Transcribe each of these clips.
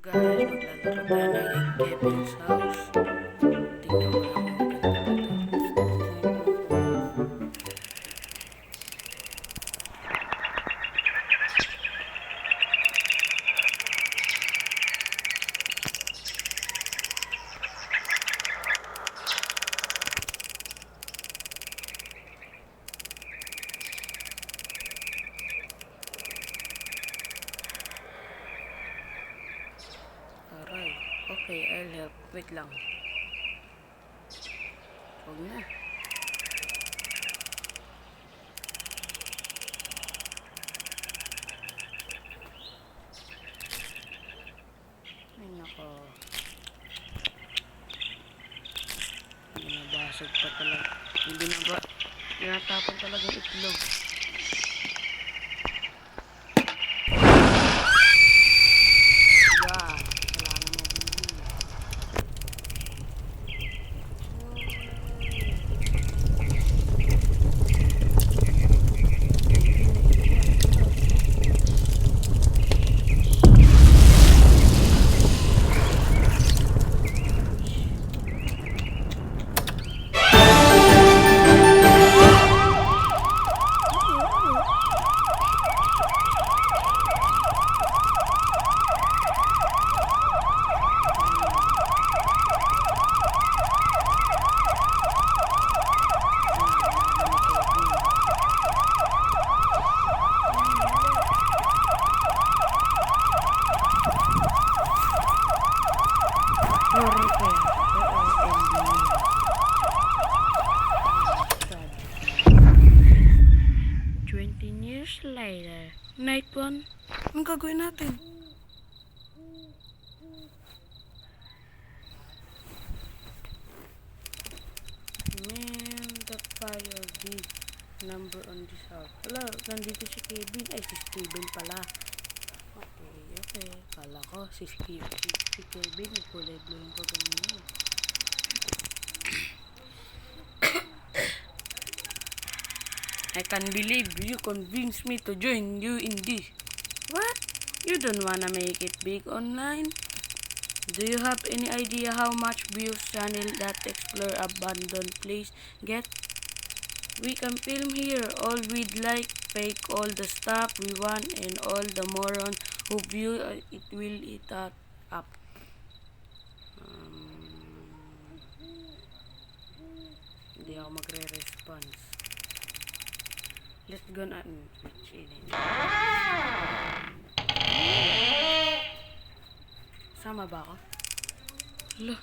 Guys, maglalaro tayo ng Egg Kevin's house. Tingnan mo lang kung maganda ba to. Aray. Okay, I'll help. Wait lang. Huwag na. Ay nako. Nabasag pa talaga. Hindi na ba? Tinatapon talaga yung itlog. Yan. Wala na mabili. Horror ko yan. Oo, 20 years later. Night 1. Anong gagawin natin? Man, the fire big number on this house. Wala, nandito si Kevin. Ay, si Steven pala. Okay. Kala ko, si Kevin. Kulay blue yung pagano niya. I can't believe you convinced me to join you in this. What? You don't wanna make it big online? Do you have any idea how much views channel that explore abandoned place get? We can film here, all we'd like, fake all the stuff we want, and all the moron who view it will eat that up. Hindi ako magre-response. Let's go na switch in. Sama ba ako? Hala.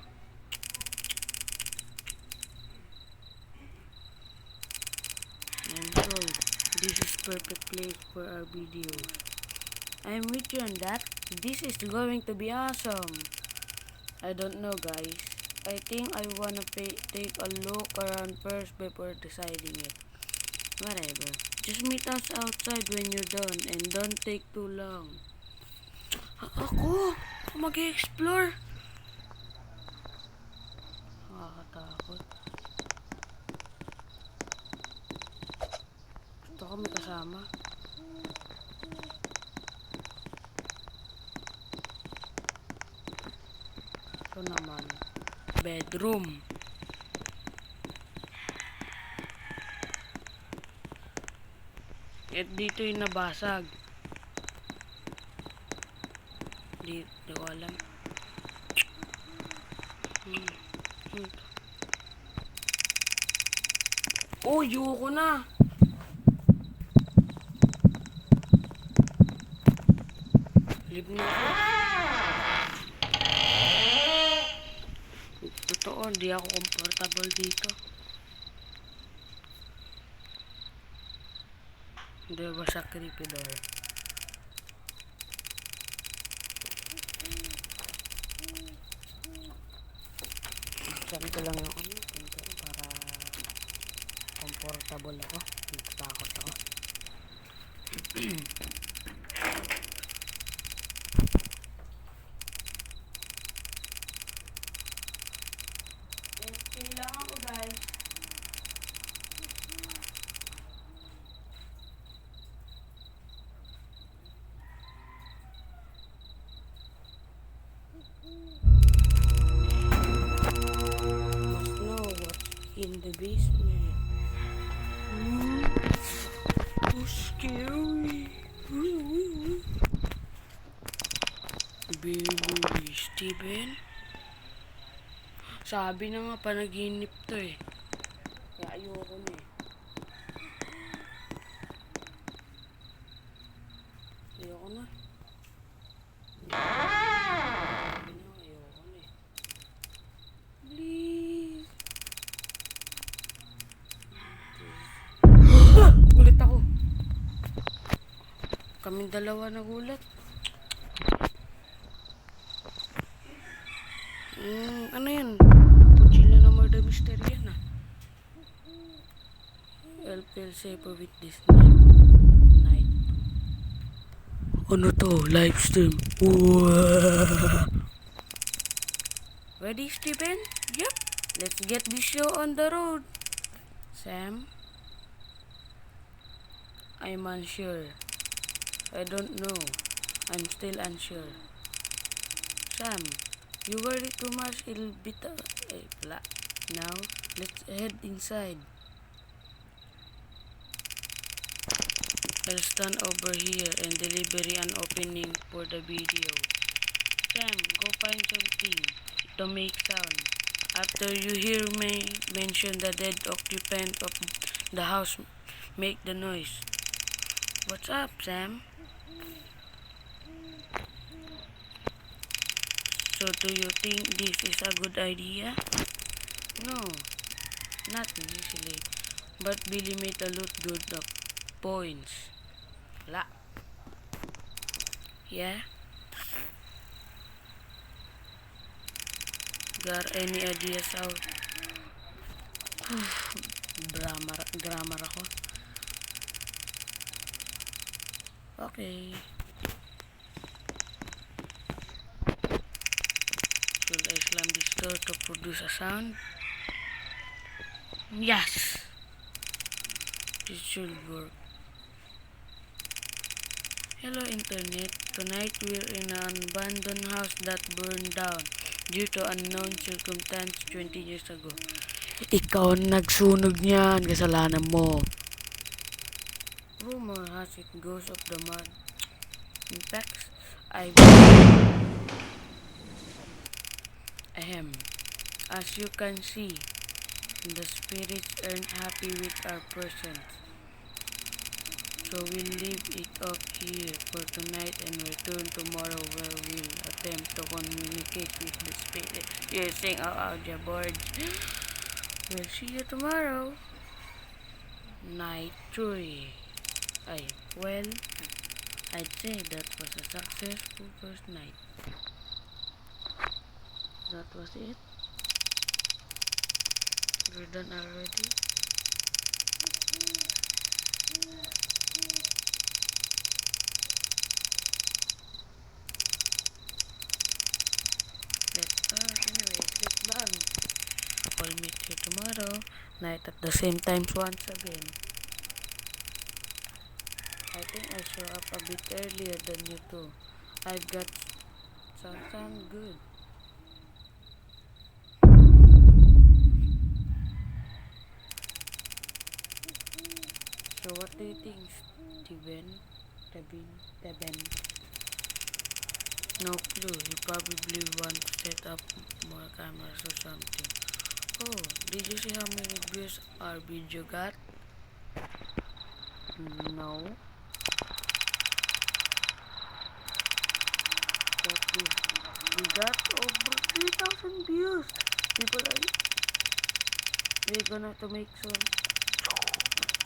Android. This is perfect place for our videos. I'm with you on that. This is going to be awesome. I don't know, guys. I think I wanna take a look around first before deciding it. Whatever. Just meet us outside when you're done and don't take too long. Ako? Mag-explore? Nakakatakot. Gusto ko may kasama. Ito naman. Bedroom. At dito yung nabasag. Di ko alam. Oh, yoko na. Live na ako. Totoo, hindi ako comfortable dito. Hindi ba sa creepy door? Saan ko lang yung ano, para comfortable ako. Natatakot ako. Chill lang ako, guys. Baby Steven? Sabi na nga, panaginip to eh. Kaya ayoko na eh. Ayoko na. Sabi na nga, ayoko na eh. Please. Gulat ako. Kaming dalawa nagulat. Ano yun? Kuchilyo na murder mystery yan ah. I'll feel safer with this night. Ano to? Live stream. Ready, Steven? Yep. Let's get this show on the road. Sam? I'm unsure. I don't know. I'm still unsure. Sam, you worry too much. It'll be now, let's head inside. I'll stand over here and deliver an opening for the video. Sam, go find something to make sound. After you hear me mention the dead occupant of the house, make the noise. What's up, Sam? So do you think this is a good idea? No, not usually. But Billy made a lot good of points. La. Yeah? Got any ideas how? Grammar ako. Okay. Should I slam this door to produce a sound? Yes! This should work. Hello Internet. Tonight we're in an abandoned house that burned down due to unknown circumstance 20 years ago. Ikaw ang nagsunog niyan. Kasalanan mo. Rumor has it goes of the mud. In fact, as you can see, the spirits aren't happy with our presence. So we'll leave it up here for tonight and return tomorrow where we'll attempt to communicate with the spirit using our audio board. We'll see you tomorrow. Night 3. Well, I'd say that was a successful first night. That was it. We're done already. Let's done. I'll meet you tomorrow night at the same time once again. I think I show up a bit earlier than you two. I've got something good. So what do you think, Steven? No clue. You probably want to set up more cameras or something. Oh, did you see how many views our video got? No. We got over 3,000 views. People are we're gonna to make some.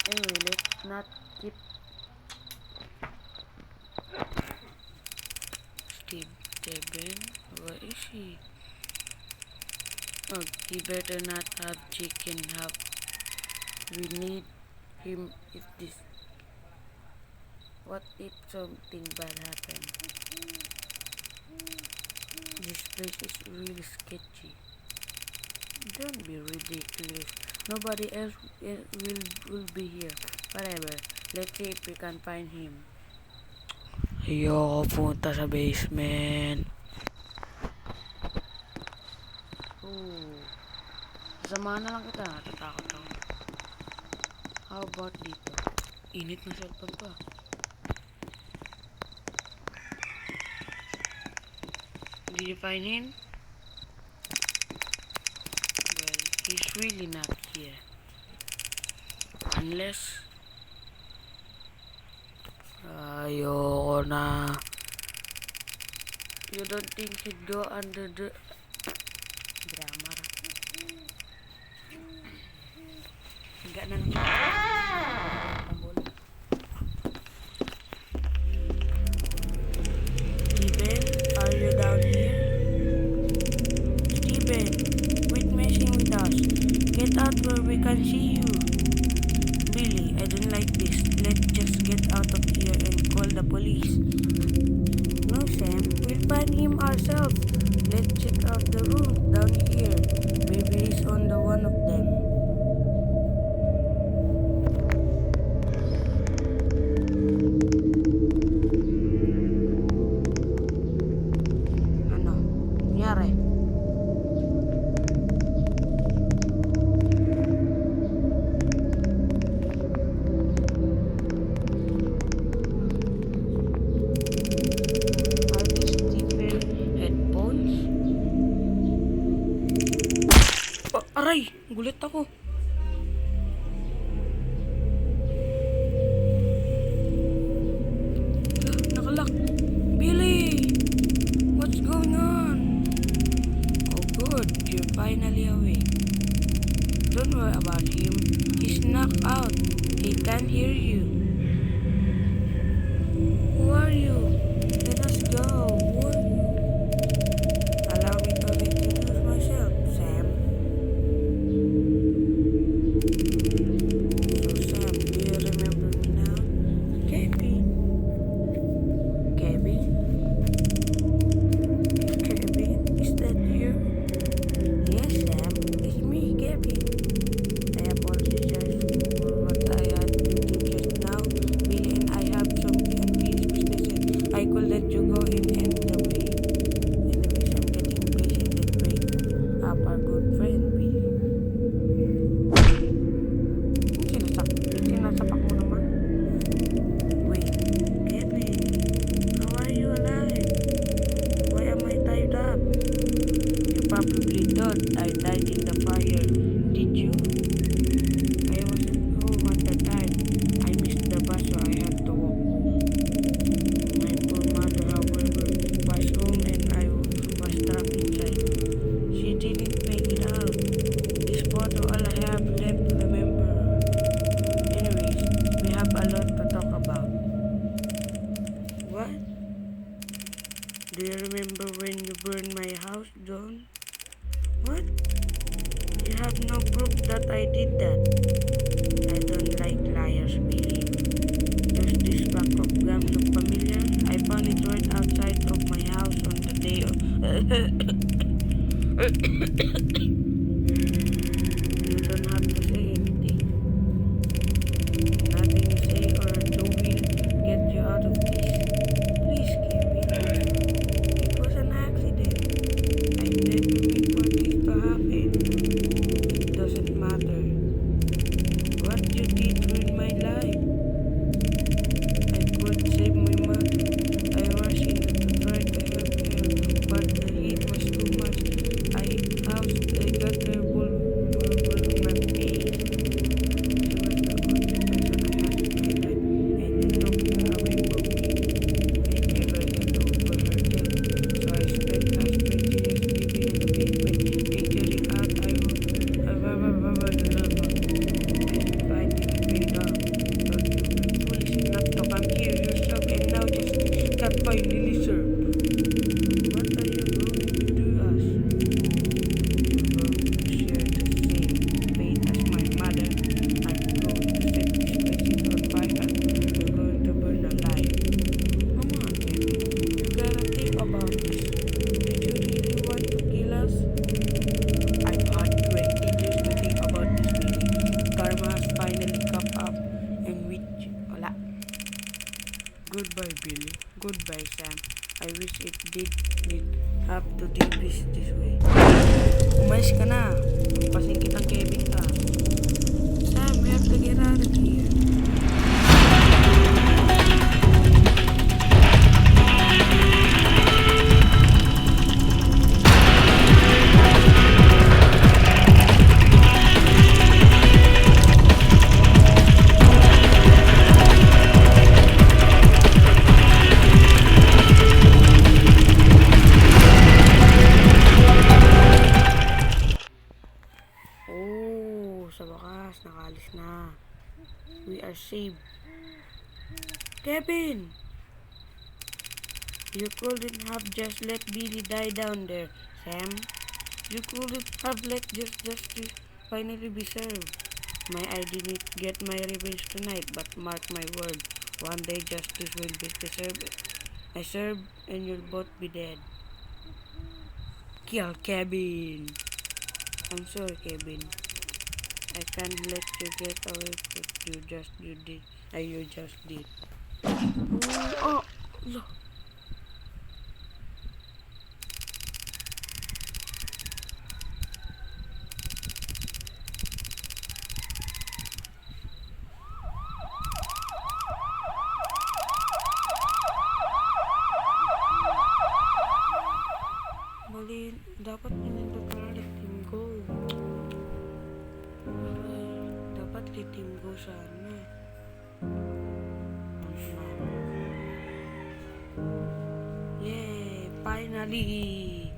Anyway, let's not keep Steven. Where is he? Oh, he better not have chicken. We need him if this. What if something bad happened? This place is really sketchy. Don't be ridiculous. Nobody else will be here. Whatever. Let's see if we can find him. Ayoko punta sa basement. Samahan na lang kita. Natatakot ako. How about dito? Init na cellphone pa. Did you find him? Well, he's really not here. Unless... Ayoko na. You don't think he'd go under the... Grammar. Higa na lang. Steven, are you down here? Steven, quit messing with us. Get out where we can see you. Billy, I don't like this. Let's just get out of here and call the police. No, Sam. We'll find him ourselves. Let's check out the room down here. Maybe he's on the one of them. Ano? Nangyari? Are these Stephen headphones? Aray! Gulat ako. Nakalak. Billy! What's going on? Oh good, you're finally awake. Don't worry about him. He's knocked out. He can't hear you. Who are you? Let us go. Who are you? Allow me to introduce myself, Sam. So Sam, do you remember me now? Kevin. Kevin? Kevin, is that you? Yes, Sam. It's me, Kevin. I apologize for what I had to do just now. Billy and I have some unfinished business and I could let you go in and away. Anyways, I'm getting impatient and break up our good friend, Billy. Sinasapak mo naman. Wait, Kevin, how are you alive? Why am I tied up? You probably thought I died in the fire. Did you? I wasn't home at the time. I missed the bus so I had to walk home. My poor mother, however, was home and I was trapped inside. She didn't make it out. This photo all I have left to remember her. Anyways, we have a lot to talk about. What? Do you remember when you burned my house down? What? You have no proof that I did that. I don't like liars, Billy. Does this pack of gums look familiar? I found it right outside of my house on the day of... You don't have to say anything. Nothing you say or do will get you out of this. Please, Kevin. It was an accident. I never meant for this to happen. It doesn't matter. What you did ruined my life. I could save my mother. I rushed in to try to help her, but the heat was too much. I got terrible on my face. She was the only person I had in my life, and you took her away from me. I never got over her death, so I spent last 20 years living in the basement, figuring out I finally paid off. But you were foolish enough to come here yourself and now just got finally served. What are you going to do us? You're going to share the same fate as my mother. I'm going to set this place on fire. You're going to burn alive. Come on, Kevin. You gotta think about this. Did you really want to kill us? I've had 20 years to think about this, Billy. Karma has finally come up and with you. Wala. Goodbye, Billy. Goodbye, Sam. I wish it didn't have to take this way. Umalis ka na. Pasin kitang Kevin ka. Sam, we have to get out of here. Nakalis na. We are saved. Kevin! You couldn't have just let Billy die down there, Sam. You couldn't have let just justice finally be served. I didn't get my revenge tonight, but mark my word, one day justice will be deserved. I serve and you'll both be dead. Kill Kevin. I'm sorry, Kevin. I can't let you get away with what you just did. Oh, look. Mali, dapat pinindot ko na let him go. Ay, dapat let him go sana. Yay! Finally!